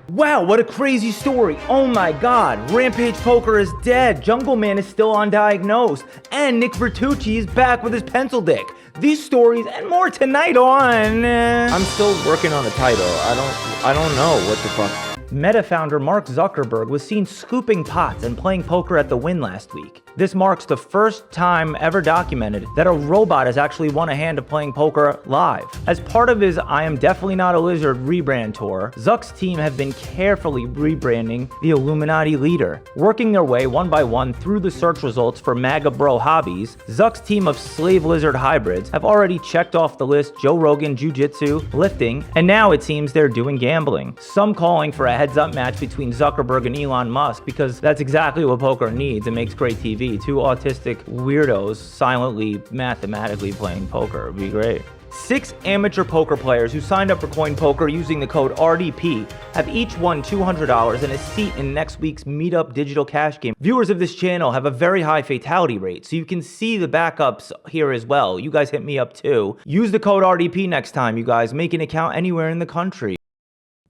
Wow, what a crazy story. Oh my god, Rampage Poker is dead, Jungle Man is still undiagnosed, and Nick Vertucci is back with his pencil dick. These stories and more tonight on... I'm still working on the title. I don't know what the fuck. Meta founder Mark Zuckerberg was seen scooping pots and playing poker at the Wynn last week. This marks the first time ever documented that a robot has actually won a hand of playing poker live. As part of his I Am Definitely Not a Lizard rebrand tour, Zuck's team have been carefully rebranding the Illuminati leader. Working their way one by one through the search results for MAGA bro hobbies, Zuck's team of slave lizard hybrids have already checked off the list Joe Rogan, jiu-jitsu, lifting, and now it seems they're doing gambling. Some calling for a heads-up match between Zuckerberg and Elon Musk because that's exactly what poker needs. It makes great TV. Two autistic weirdos silently, mathematically playing poker would be great. 6 amateur poker players who signed up for Coin Poker using the code RDP have each won $200 and a seat in next week's Meetup digital cash game. Viewers of this channel have a very high fatality rate, so you can see the backups here as well. You guys hit me up too. Use the code RDP next time, you guys. Make an account anywhere in the country.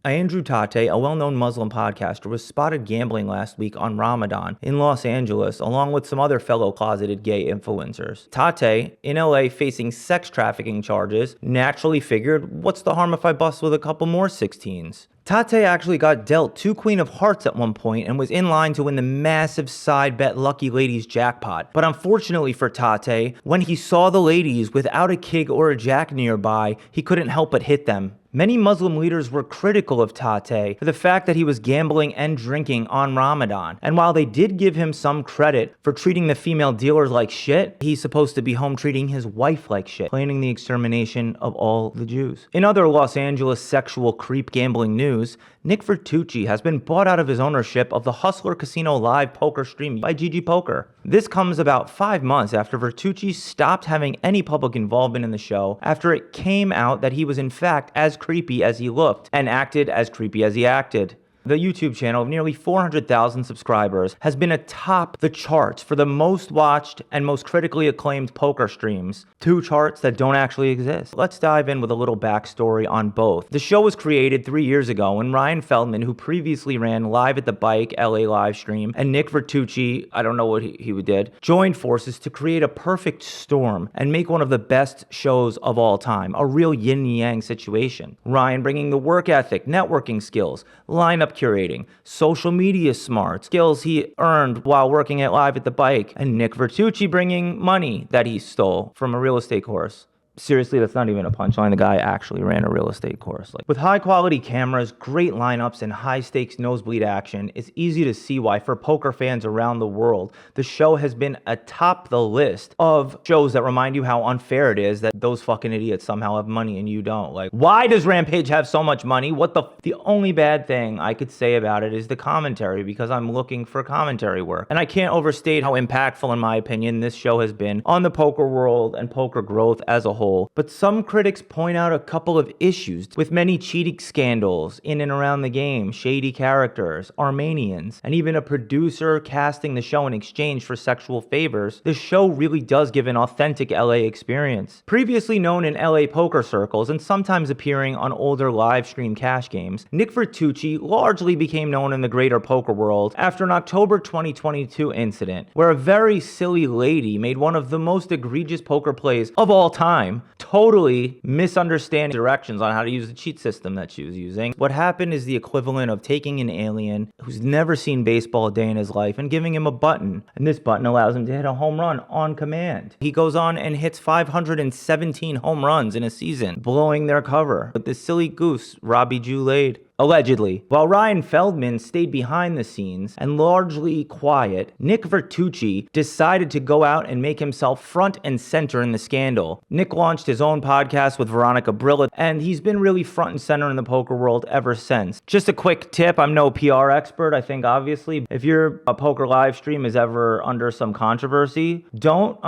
Andrew Tate, a well-known Muslim podcaster, was spotted gambling last week on Ramadan in Los Angeles, along with some other fellow closeted gay influencers. Tate, in LA facing sex trafficking charges, naturally figured, what's the harm if I bust with a couple more 16s? Tate actually got dealt 2 Queen of Hearts at one point and was in line to win the massive side bet Lucky Ladies jackpot. But unfortunately for Tate, when he saw the ladies without a king or a jack nearby, he couldn't help but hit them. Many Muslim leaders were critical of Tate for the fact that he was gambling and drinking on Ramadan. And while they did give him some credit for treating the female dealers like shit, he's supposed to be home treating his wife like shit, planning the extermination of all the Jews. In other Los Angeles sexual creep gambling news, Nick Vertucci has been bought out of his ownership of the Hustler Casino live poker stream by GG Poker. This comes about 5 months after Vertucci stopped having any public involvement in the show after it came out that he was in fact as creepy as he looked and acted as creepy as he acted. The YouTube channel of nearly 400,000 subscribers has been atop the charts for the most watched and most critically acclaimed poker streams, 2 charts that don't actually exist. Let's dive in with a little backstory on both. The show was created 3 years ago when Ryan Feldman, who previously ran Live at the Bike LA live stream, and Nick Vertucci, I don't know what he did, joined forces to create a perfect storm and make one of the best shows of all time, a real yin-yang situation. Ryan bringing the work ethic, networking skills, lineup curating, social media smarts, skills he earned while working at Live at the Bike, and Nick Vertucci bringing money that he stole from a real estate course. Seriously, that's not even a punchline. The guy actually ran a real estate course. With high quality cameras, great lineups, and high stakes nosebleed action, it's easy to see why for poker fans around the world, the show has been atop the list of shows that remind you how unfair it is that those fucking idiots somehow have money and you don't. Why does Rampage have so much money? The only bad thing I could say about it is the commentary, because I'm looking for commentary work. And I can't overstate how impactful, in my opinion, this show has been on the poker world and poker growth as a whole. But some critics point out a couple of issues with many cheating scandals in and around the game, shady characters, Armenians, and even a producer casting the show in exchange for sexual favors. The show really does give an authentic LA experience. Previously known in LA poker circles and sometimes appearing on older live stream cash games, Nick Vertucci largely became known in the greater poker world after an October 2022 incident where a very silly lady made one of the most egregious poker plays of all time, totally misunderstanding directions on how to use the cheat system that she was using. What happened is the equivalent of taking an alien who's never seen baseball a day in his life and giving him a button, and this button allows him to hit a home run on command. He goes on and hits 517 home runs in a season, blowing their cover with this silly goose Robbie Jew laid. Allegedly. While Ryan Feldman stayed behind the scenes and largely quiet, Nick Vertucci decided to go out and make himself front and center in the scandal. Nick launched his own podcast with Veronica Brilla, and he's been really front and center in the poker world ever since. Just a quick tip, I'm no PR expert. I think obviously if your poker live stream is ever under some controversy, don't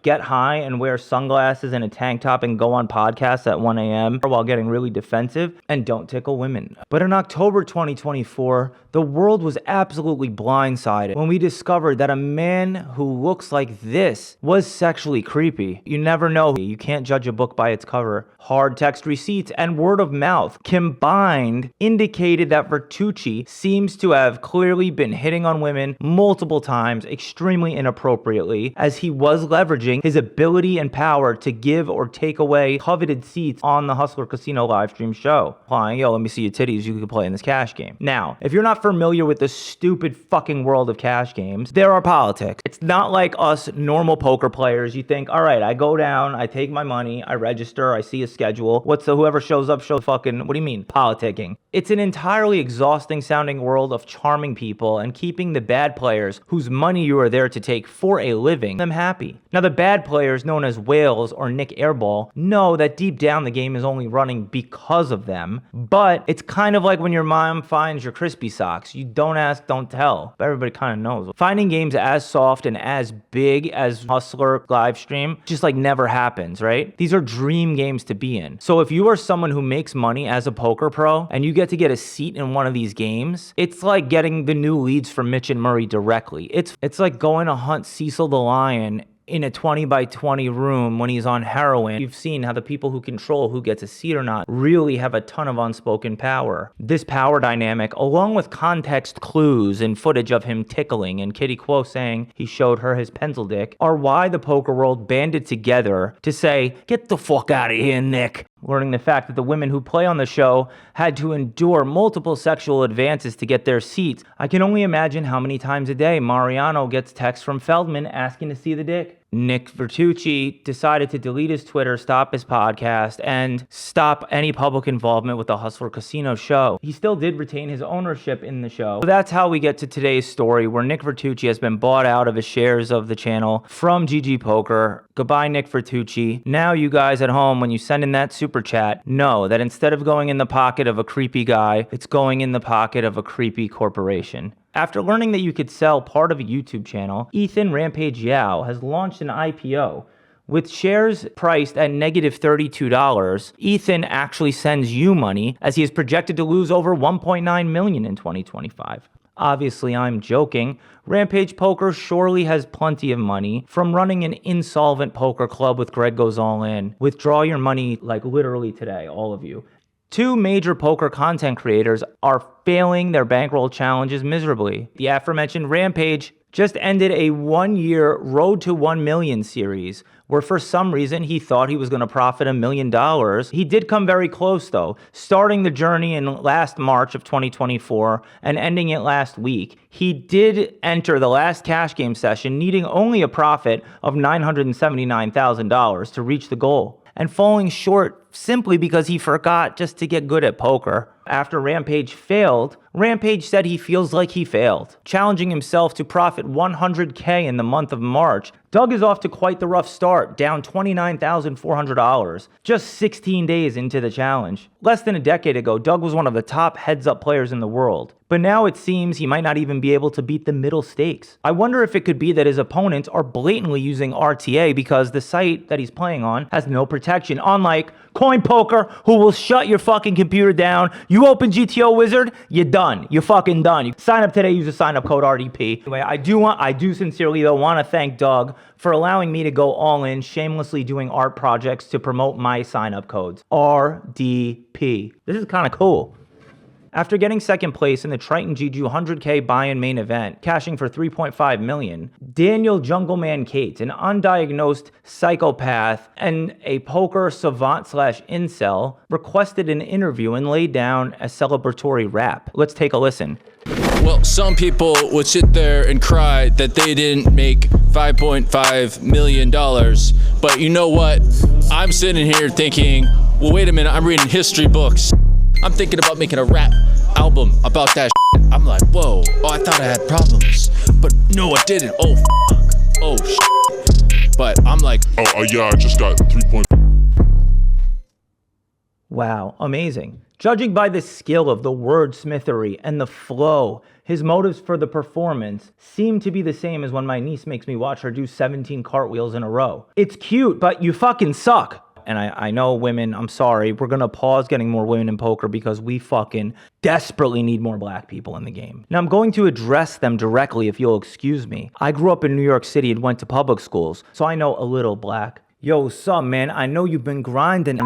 get high and wear sunglasses and a tank top and go on podcasts at 1 a.m. while getting really defensive, and don't tickle women. But in October 2024, the world was absolutely blindsided when we discovered that a man who looks like this was sexually creepy. You never know. You can't judge a book by its cover. Hard text receipts and word of mouth combined indicated that Vertucci seems to have clearly been hitting on women multiple times extremely inappropriately, as he was leveraging his ability and power to give or take away coveted seats on the Hustler Casino live stream show. Applying, yo, let me see your titties, you can play in this cash game. Now, if you're not familiar with the stupid fucking world of cash games, there are politics. It's not like us normal poker players. You think, all right, I go down, I take my money, I register, I see a schedule. Whoever shows up, fucking, what do you mean, politicking? It's an entirely exhausting sounding world of charming people and keeping the bad players whose money you are there to take for a living, them happy. Now, the bad players known as whales or Nick Airball know that deep down the game is only running because of them, but it's kind of like when your mom finds your crispy socks. You don't ask, don't tell, but everybody kind of knows. Finding games as soft and as big as Hustler live stream just like never happens, right? These are dream games to be in. So if you are someone who makes money as a poker pro and you get to get a seat in one of these games, it's like getting the new leads from Mitch and Murray directly. It's like going to hunt Cecil the Lion in a 20 by 20 room when he's on heroin. You've seen how the people who control who gets a seat or not really have a ton of unspoken power. This power dynamic, along with context clues and footage of him tickling and Kitty Quo saying he showed her his pencil dick, are why the poker world banded together to say, get the fuck out of here, Nick. Learning the fact that the women who play on the show had to endure multiple sexual advances to get their seats. I can only imagine how many times a day Mariano gets texts from Feldman asking to see the dick. Nick Vertucci decided to delete his Twitter, stop his podcast, and stop any public involvement with the Hustler Casino show. He still did retain his ownership in the show. So that's how we get to today's story, where Nick Vertucci has been bought out of his shares of the channel from GG Poker. Goodbye, Nick Vertucci. Now you guys at home, when you send in that super chat, know that instead of going in the pocket of a creepy guy, it's going in the pocket of a creepy corporation. After learning that you could sell part of a YouTube channel, Ethan Rampage Yao has launched an IPO. With shares priced at negative $32, Ethan actually sends you money, as he is projected to lose over $1.9 million in 2025. Obviously, I'm joking. Rampage Poker surely has plenty of money from running an insolvent poker club with Greg Goes All In. Withdraw your money like literally today, all of you. Two major poker content creators are failing their bankroll challenges miserably. The aforementioned Rampage just ended a 1-year Road to 1 Million series, where for some reason he thought he was going to profit $1 million. He did come very close though, starting the journey in last March of 2024 and ending it last week. He did enter the last cash game session needing only a profit of $979,000 to reach the goal, and falling short simply because he forgot just to get good at poker. After Rampage failed, Rampage said he feels like he failed, challenging himself to profit $100K in the month of March. Doug is off to quite the rough start, down $29,400, just 16 days into the challenge. Less than a decade ago, Doug was one of the top heads-up players in the world, but now it seems he might not even be able to beat the middle stakes. I wonder if it could be that his opponents are blatantly using RTA because the site that he's playing on has no protection, unlike Coin Poker, who will shut your fucking computer down. You open GTO Wizard, you're done. You're fucking done. You sign up today, use the sign up code RDP. Anyway, I do sincerely though want to thank Doug for allowing me to go all in, shamelessly doing art projects to promote my sign up codes. RDP. This is kind of cool. After getting second place in the Triton GG 100K buy-in main event, cashing for $3.5 million, Daniel Jungleman Cates, an undiagnosed psychopath and a poker savant/incel, requested an interview and laid down a celebratory rap. Let's take a listen. Well, some people would sit there and cry that they didn't make $5.5 million. But you know what? I'm sitting here thinking, well, wait a minute, I'm reading history books. I'm thinking about making a rap album about that shit. I'm like, whoa, oh, I thought I had problems. But no, I didn't. Oh, fuck. Oh, shit. But I'm like, yeah, I just got 3 point. Wow, amazing. Judging by the skill of the wordsmithery and the flow, his motives for the performance seem to be the same as when my niece makes me watch her do 17 cartwheels in a row. It's cute, but you fucking suck. And I know women, I'm sorry, we're gonna pause getting more women in poker because we fucking desperately need more black people in the game. Now I'm going to address them directly if you'll excuse me. I grew up in New York City and went to public schools, so I know a little black. Yo, sup, man, I know you've been grinding.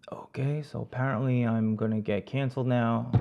Okay, so apparently I'm gonna get canceled now.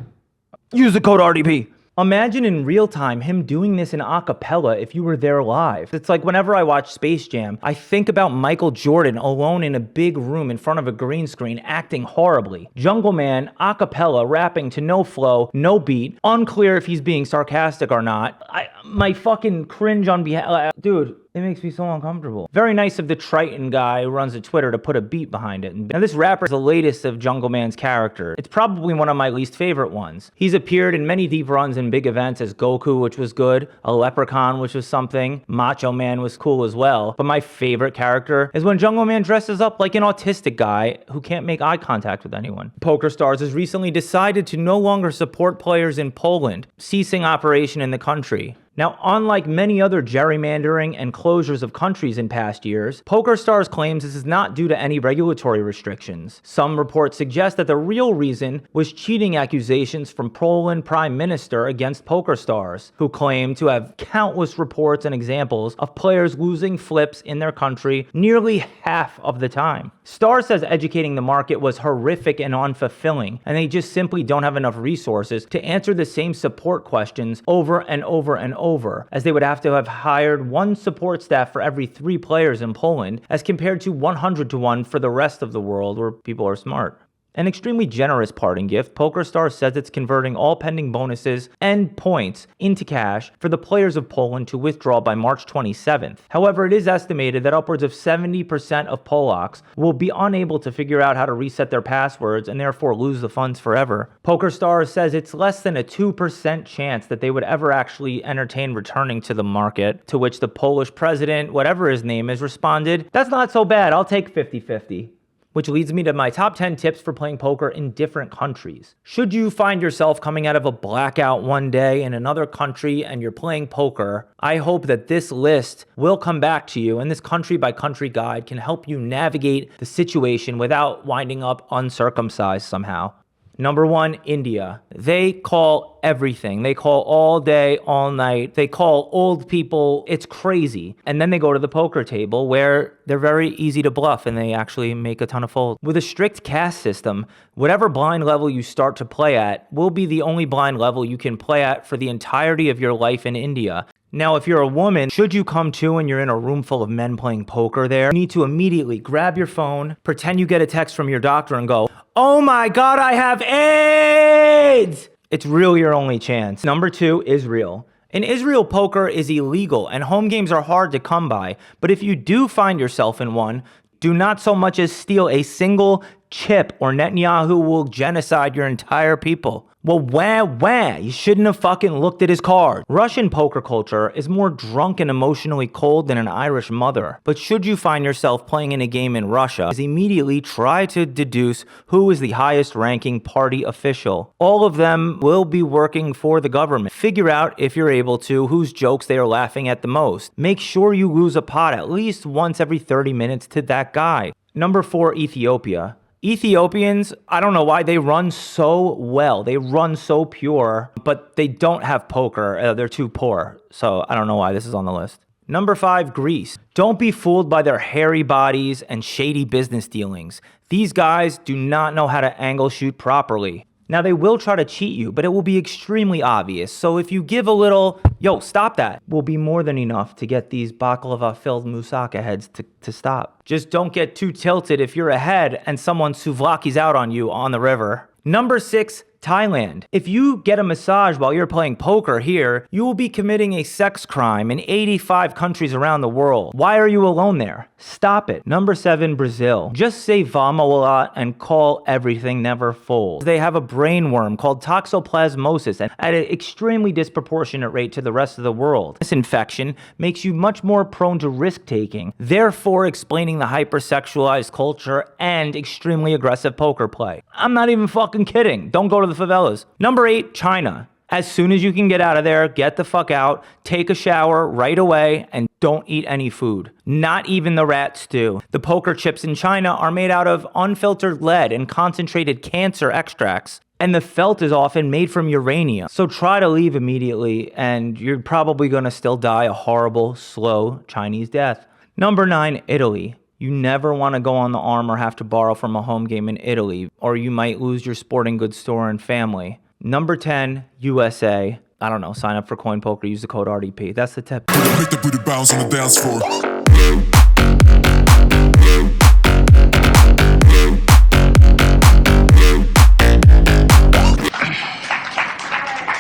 Use the code RDP. Imagine in real time him doing this in a cappella if you were there live. It's like whenever I watch Space Jam, I think about Michael Jordan alone in a big room in front of a green screen acting horribly. Jungle Man, a cappella, rapping to no flow, no beat. Unclear if he's being sarcastic or not. My fucking cringe on behalf... Dude, it makes me so uncomfortable. Very nice of the Triton guy who runs a Twitter to put a beat behind it. Now this rapper is the latest of Jungle Man's characters. It's probably one of my least favorite ones. He's appeared in many deep runs in big events as Goku, which was good, a Leprechaun, which was something, Macho Man was cool as well, but my favorite character is when Jungle Man dresses up like an autistic guy who can't make eye contact with anyone. Pokerstars has recently decided to no longer support players in Poland, ceasing operation in the country. Now, unlike many other gerrymandering and closures of countries in past years, Pokerstars claims this is not due to any regulatory restrictions. Some reports suggest that the real reason was cheating accusations from Poland Prime Minister against Pokerstars, who claimed to have countless reports and examples of players losing flips in their country nearly half of the time. Star says educating the market was horrific and unfulfilling, and they just simply don't have enough resources to answer the same support questions over and over and over, as they would have to have hired one support staff for every 3 players in Poland, as compared to 100 to 1 for the rest of the world where people are smart. An extremely generous parting gift, PokerStars says it's converting all pending bonuses and points into cash for the players of Poland to withdraw by March 27th. However, it is estimated that upwards of 70% of Polacks will be unable to figure out how to reset their passwords and therefore lose the funds forever. PokerStars says it's less than a 2% chance that they would ever actually entertain returning to the market, to which the Polish president, whatever his name is, responded, "That's not so bad, I'll take 50-50. Which leads me to my top 10 tips for playing poker in different countries. Should you find yourself coming out of a blackout one day in another country and you're playing poker, I hope that this list will come back to you and this country by country guide can help you navigate the situation without winding up uncircumcised somehow. Number 1, India. They call everything. They call all day, all night. They call old people. It's crazy. And then they go to the poker table where they're very easy to bluff and they actually make a ton of folds. With a strict caste system, whatever blind level you start to play at will be the only blind level you can play at for the entirety of your life in India. Now, if you're a woman, should you come to and you're in a room full of men playing poker there, you need to immediately grab your phone, pretend you get a text from your doctor and go, "Oh my God, I have AIDS!" It's really your only chance. Number 2, Israel. In Israel, poker is illegal and home games are hard to come by. But if you do find yourself in one, do not so much as steal a single chip or Netanyahu will genocide your entire people. Well, wah, you shouldn't have fucking looked at his card. Russian poker culture is more drunk and emotionally cold than an Irish mother. But should you find yourself playing in a game in Russia, is immediately try to deduce who is the highest ranking party official. All of them will be working for the government. Figure out, if you're able to, whose jokes they are laughing at the most. Make sure you lose a pot at least once every 30 minutes to that guy. Number 4, Ethiopia. Ethiopians, I don't know why, they run so well. They run so pure, but they don't have poker. They're too poor. So I don't know why this is on the list. Number 5, Greece. Don't be fooled by their hairy bodies and shady business dealings. These guys do not know how to angle shoot properly. Now, they will try to cheat you, but it will be extremely obvious. So if you give a little, "Yo, stop that," will be more than enough to get these baklava-filled moussaka heads to stop. Just don't get too tilted if you're ahead and someone souvlaki's out on you on the river. Number 6, Thailand. If you get a massage while you're playing poker here, you will be committing a sex crime in 85 countries around the world. Why are you alone there? Stop it. Number 7, Brazil. Just say vamo a lot and call everything never full. They have a brain worm called toxoplasmosis at an extremely disproportionate rate to the rest of the world. This infection makes you much more prone to risk-taking, therefore explaining the hypersexualized culture and extremely aggressive poker play. I'm not even fucking kidding. Don't go to the favelas. Number 8, China. As soon as you can get out of there, get the fuck out, take a shower right away, and don't eat any food. Not even the rat stew. The poker chips in China are made out of unfiltered lead and concentrated cancer extracts. And the felt is often made from uranium. So try to leave immediately, and you're probably gonna still die a horrible, slow Chinese death. Number 9, Italy. You never want to go on the arm or have to borrow from a home game in Italy, or you might lose your sporting goods store and family. Number 10, USA. I don't know, sign up for Coin Poker, use the code RDP. That's the tip. Make the booty bounce on the dance floor.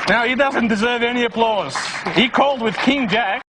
Now, he doesn't deserve any applause. He called with King Jack.